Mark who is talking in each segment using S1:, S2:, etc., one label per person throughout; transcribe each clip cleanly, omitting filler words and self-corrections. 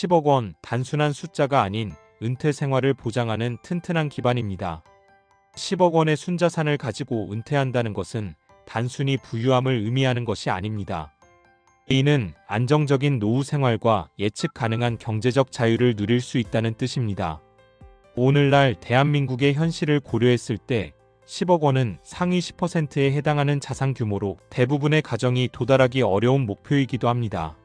S1: 10억 원 단순한 숫자가 아닌 은퇴 생활을 보장하는 튼튼한 기반입니다. 10억 원의 순자산을 가지고 은퇴한다는 것은 단순히 부유함을 의미하는 것이 아닙니다. 이는 안정적인 노후 생활과 예측 가능한 경제적 자유를 누릴 수 있다는 뜻입니다. 오늘날 대한민국의 현실을 고려했을 때 10억 원은 상위 10%에 해당하는 자산 규모로 대부분의 가정이 도달하기 어려운 목표이기도 합니다.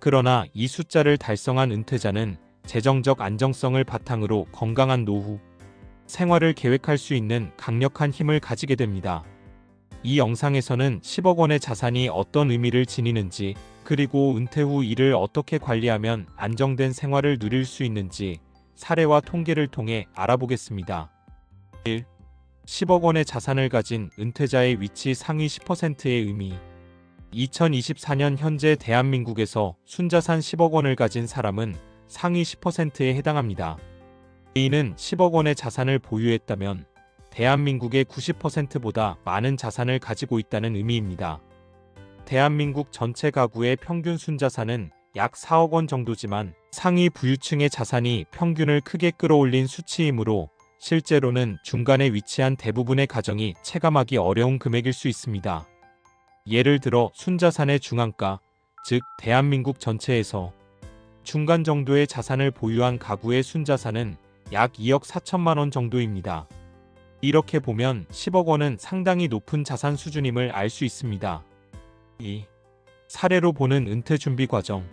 S1: 그러나 이 숫자를 달성한 은퇴자는 재정적 안정성을 바탕으로 건강한 노후 생활을 계획할 수 있는 강력한 힘을 가지게 됩니다. 이 영상에서는 10억 원의 자산이 어떤 의미를 지니는지, 그리고 은퇴 후 이를 어떻게 관리하면 안정된 생활을 누릴 수 있는지 사례와 통계를 통해 알아보겠습니다. 1. 10억 원의 자산을 가진 은퇴자의 위치 상위 10%의 의미. 2024년 현재 대한민국에서 순자산 10억 원을 가진 사람은 상위 10%에 해당합니다. A는 10억 원의 자산을 보유했다면 대한민국의 90%보다 많은 자산을 가지고 있다는 의미입니다. 대한민국 전체 가구의 평균 순자산은 약 4억 원 정도지만 상위 부유층의 자산이 평균을 크게 끌어올린 수치이므로 실제로는 중간에 위치한 대부분의 가정이 체감하기 어려운 금액일 수 있습니다. 예를 들어 순자산의 중앙가, 즉 대한민국 전체에서 중간 정도의 자산을 보유한 가구의 순자산은 약 2억 4천만 원 정도입니다. 이렇게 보면 10억 원은 상당히 높은 자산 수준임을 알 수 있습니다. 2. 사례로 보는 은퇴 준비 과정.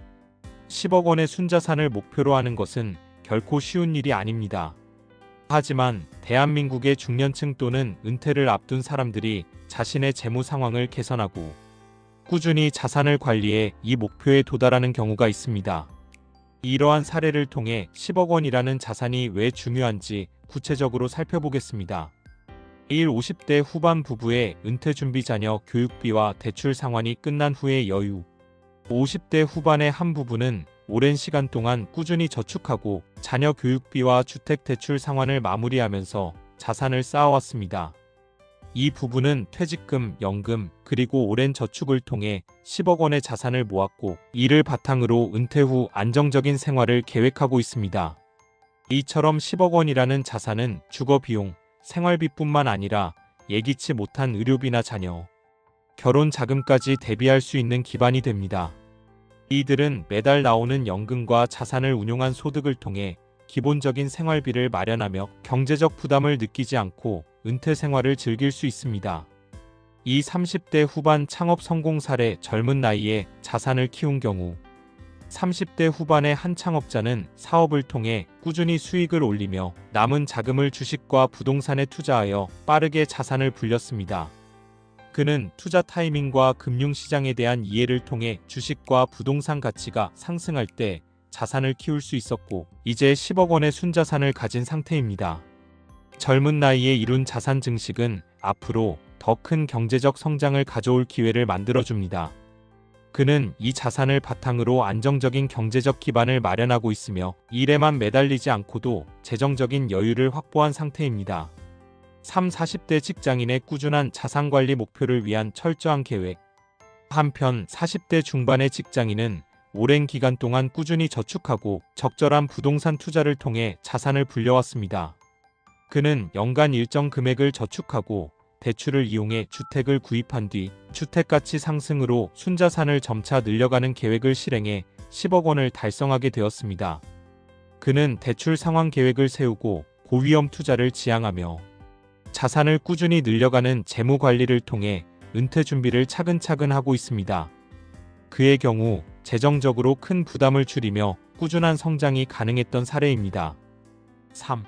S1: 10억 원의 순자산을 목표로 하는 것은 결코 쉬운 일이 아닙니다. 하지만 대한민국의 중년층 또는 은퇴를 앞둔 사람들이 자신의 재무 상황을 개선하고 꾸준히 자산을 관리해 이 목표에 도달하는 경우가 있습니다. 이러한 사례를 통해 10억 원이라는 자산이 왜 중요한지 구체적으로 살펴보겠습니다. 1. 50대 후반 부부의 은퇴 준비 자녀 교육비와 대출 상환이 끝난 후의 여유. 50대 후반의 한 부부는 오랜 시간 동안 꾸준히 저축하고 자녀 교육비와 주택 대출 상환을 마무리하면서 자산을 쌓아왔습니다. 이 부부는 퇴직금, 연금, 그리고 오랜 저축을 통해 10억 원의 자산을 모았고 이를 바탕으로 은퇴 후 안정적인 생활을 계획하고 있습니다. 이처럼 10억 원이라는 자산은 주거 비용, 생활비뿐만 아니라 예기치 못한 의료비나 자녀, 결혼 자금까지 대비할 수 있는 기반이 됩니다. 이들은 매달 나오는 연금과 자산을 운용한 소득을 통해 기본적인 생활비를 마련하며 경제적 부담을 느끼지 않고 은퇴 생활을 즐길 수 있습니다. 이 30대 후반 창업 성공 사례. 젊은 나이에 자산을 키운 경우 30대 후반의 한 창업자는 사업을 통해 꾸준히 수익을 올리며 남은 자금을 주식과 부동산에 투자하여 빠르게 자산을 불렸습니다. 그는 투자 타이밍과 금융시장에 대한 이해를 통해 주식과 부동산 가치가 상승할 때 자산을 키울 수 있었고 이제 10억 원의 순자산을 가진 상태입니다. 젊은 나이에 이룬 자산 증식은 앞으로 더 큰 경제적 성장을 가져올 기회를 만들어줍니다. 그는 이 자산을 바탕으로 안정적인 경제적 기반을 마련하고 있으며 일에만 매달리지 않고도 재정적인 여유를 확보한 상태입니다. 3. 40대 직장인의 꾸준한 자산관리 목표를 위한 철저한 계획. 한편 40대 중반의 직장인은 오랜 기간 동안 꾸준히 저축하고 적절한 부동산 투자를 통해 자산을 불려왔습니다. 그는 연간 일정 금액을 저축하고 대출을 이용해 주택을 구입한 뒤 주택가치 상승으로 순자산을 점차 늘려가는 계획을 실행해 10억 원을 달성하게 되었습니다. 그는 대출 상환 계획을 세우고 고위험 투자를 지향하며 자산을 꾸준히 늘려가는 재무 관리를 통해 은퇴 준비를 차근차근 하고 있습니다. 그의 경우 재정적으로 큰 부담을 줄이며 꾸준한 성장이 가능했던 사례입니다. 3.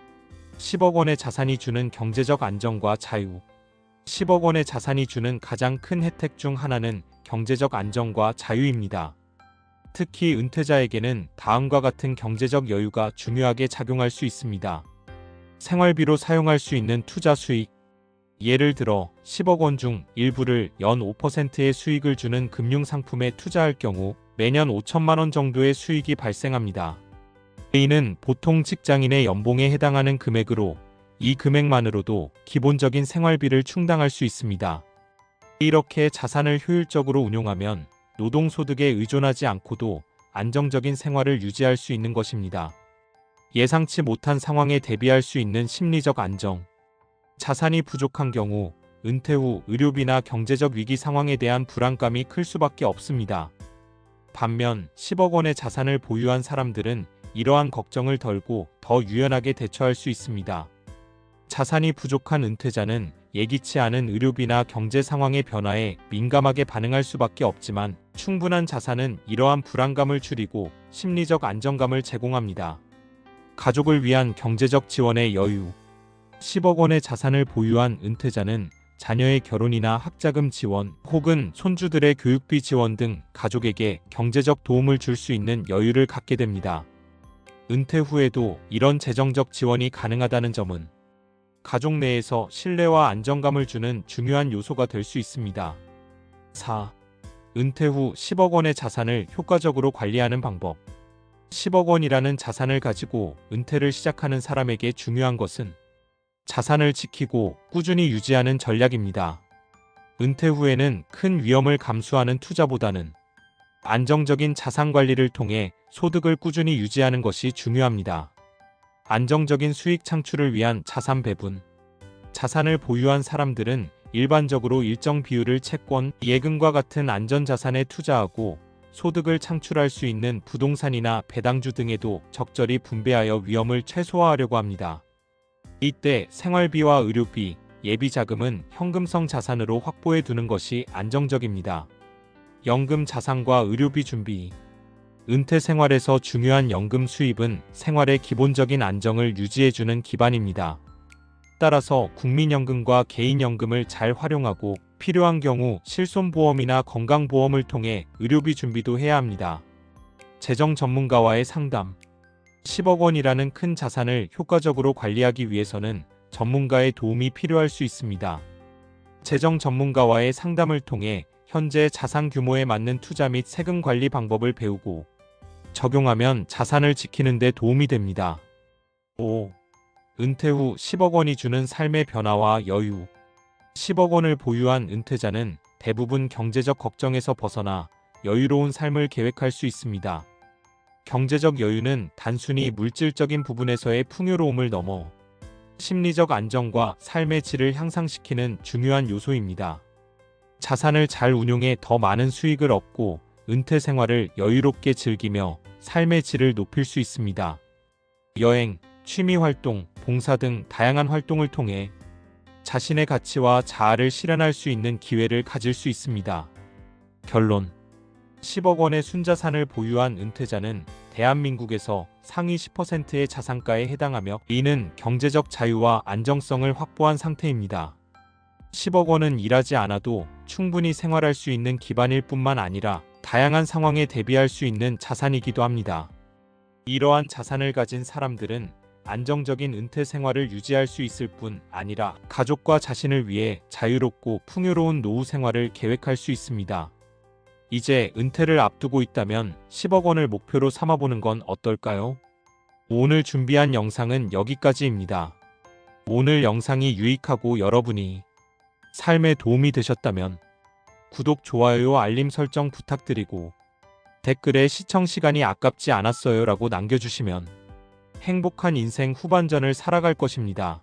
S1: 10억 원의 자산이 주는 경제적 안정과 자유. 10억 원의 자산이 주는 가장 큰 혜택 중 하나는 경제적 안정과 자유입니다. 특히 은퇴자에게는 다음과 같은 경제적 여유가 중요하게 작용할 수 있습니다. 생활비로 사용할 수 있는 투자 수익. 예를 들어 10억 원 중 일부를 연 5%의 수익을 주는 금융상품에 투자할 경우 매년 5천만 원 정도의 수익이 발생합니다. A는 보통 직장인의 연봉에 해당하는 금액으로 이 금액만으로도 기본적인 생활비를 충당할 수 있습니다. 이렇게 자산을 효율적으로 운용하면 노동소득에 의존하지 않고도 안정적인 생활을 유지할 수 있는 것입니다. 예상치 못한 상황에 대비할 수 있는 심리적 안정. 자산이 부족한 경우 은퇴 후 의료비나 경제적 위기 상황에 대한 불안감이 클 수밖에 없습니다. 반면 10억 원의 자산을 보유한 사람들은 이러한 걱정을 덜고 더 유연하게 대처할 수 있습니다. 자산이 부족한 은퇴자는 예기치 않은 의료비나 경제 상황의 변화에 민감하게 반응할 수밖에 없지만 충분한 자산은 이러한 불안감을 줄이고 심리적 안정감을 제공합니다. 가족을 위한 경제적 지원의 여유. 10억 원의 자산을 보유한 은퇴자는 자녀의 결혼이나 학자금 지원 혹은 손주들의 교육비 지원 등 가족에게 경제적 도움을 줄 수 있는 여유를 갖게 됩니다. 은퇴 후에도 이런 재정적 지원이 가능하다는 점은 가족 내에서 신뢰와 안정감을 주는 중요한 요소가 될 수 있습니다. 4. 은퇴 후 10억 원의 자산을 효과적으로 관리하는 방법. 10억 원이라는 자산을 가지고 은퇴를 시작하는 사람에게 중요한 것은 자산을 지키고 꾸준히 유지하는 전략입니다. 은퇴 후에는 큰 위험을 감수하는 투자보다는 안정적인 자산 관리를 통해 소득을 꾸준히 유지하는 것이 중요합니다. 안정적인 수익 창출을 위한 자산 배분. 자산을 보유한 사람들은 일반적으로 일정 비율을 채권, 예금과 같은 안전자산에 투자하고 소득을 창출할 수 있는 부동산이나 배당주 등에도 적절히 분배하여 위험을 최소화하려고 합니다. 이때 생활비와 의료비, 예비자금은 현금성 자산으로 확보해 두는 것이 안정적입니다. 연금 자산과 의료비 준비. 은퇴 생활에서 중요한 연금 수입은 생활의 기본적인 안정을 유지해주는 기반입니다. 따라서 국민연금과 개인연금을 잘 활용하고 필요한 경우 실손보험이나 건강보험을 통해 의료비 준비도 해야 합니다. 재정 전문가와의 상담. 10억 원이라는 큰 자산을 효과적으로 관리하기 위해서는 전문가의 도움이 필요할 수 있습니다. 재정 전문가와의 상담을 통해 현재 자산 규모에 맞는 투자 및 세금 관리 방법을 배우고 적용하면 자산을 지키는 데 도움이 됩니다. 5. 은퇴 후 10억 원이 주는 삶의 변화와 여유. 10억 원을 보유한 은퇴자는 대부분 경제적 걱정에서 벗어나 여유로운 삶을 계획할 수 있습니다. 경제적 여유는 단순히 물질적인 부분에서의 풍요로움을 넘어 심리적 안정과 삶의 질을 향상시키는 중요한 요소입니다. 자산을 잘 운용해 더 많은 수익을 얻고 은퇴 생활을 여유롭게 즐기며 삶의 질을 높일 수 있습니다. 여행, 취미 활동, 봉사 등 다양한 활동을 통해 자신의 가치와 자아를 실현할 수 있는 기회를 가질 수 있습니다. 결론. 10억 원의 순자산을 보유한 은퇴자는 대한민국에서 상위 10%의 자산가에 해당하며 이는 경제적 자유와 안정성을 확보한 상태입니다. 10억 원은 일하지 않아도 충분히 생활할 수 있는 기반일 뿐만 아니라 다양한 상황에 대비할 수 있는 자산이기도 합니다. 이러한 자산을 가진 사람들은 안정적인 은퇴 생활을 유지할 수 있을 뿐 아니라 가족과 자신을 위해 자유롭고 풍요로운 노후 생활을 계획할 수 있습니다. 이제 은퇴를 앞두고 있다면 10억 원을 목표로 삼아보는 건 어떨까요? 오늘 준비한 영상은 여기까지입니다. 오늘 영상이 유익하고 여러분이 삶에 도움이 되셨다면 구독, 좋아요, 알림 설정 부탁드리고 댓글에 시청 시간이 아깝지 않았어요 라고 남겨주시면 행복한 인생 후반전을 살아갈 것입니다.